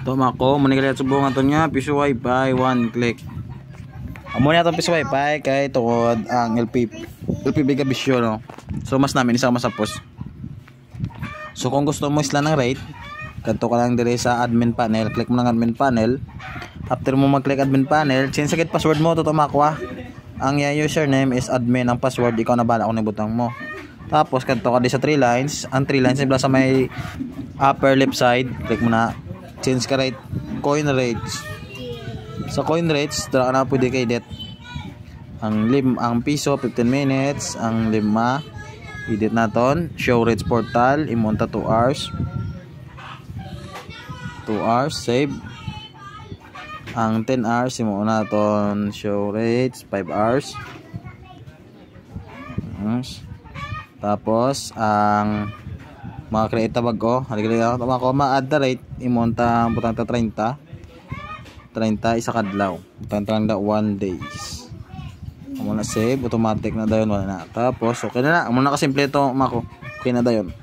Tama ko, manigalit subong ato nga piso wifi 1 click. Amo na itong piso wifi kay tukod ang LPB gabisyo no. So mas namin isa masapos. So kung gusto mo isla ng rate, kadto ka lang dire sa admin panel, click mo ng admin panel. After mo mag-click admin panel, change sagid password mo to makuha. Ang username is admin, ang password ikaw na bala kung ibutang mo. Tapos kadto ka di sa 3 lines, ang 3 lines nibla sa may upper left side, click mo na change ka rate, coin rates. Sa coin rates, dara ka na pwede kay det. Ang piso 15 minutes, ang 5 edit naton, show rates portal, imonta 2 hours. 2 hours, save. Ang 10 hours, imo naton show rates 5 hours. Tapos ang mga create tabag ko, halika na ako ma-add the rate, imonta butang ta 30 isa kadlaw. Butang ta 1 days. Amo na save, automatic na dayon wala na. Tapos okay na na, amo na ka simple to mako. Okay na dayon.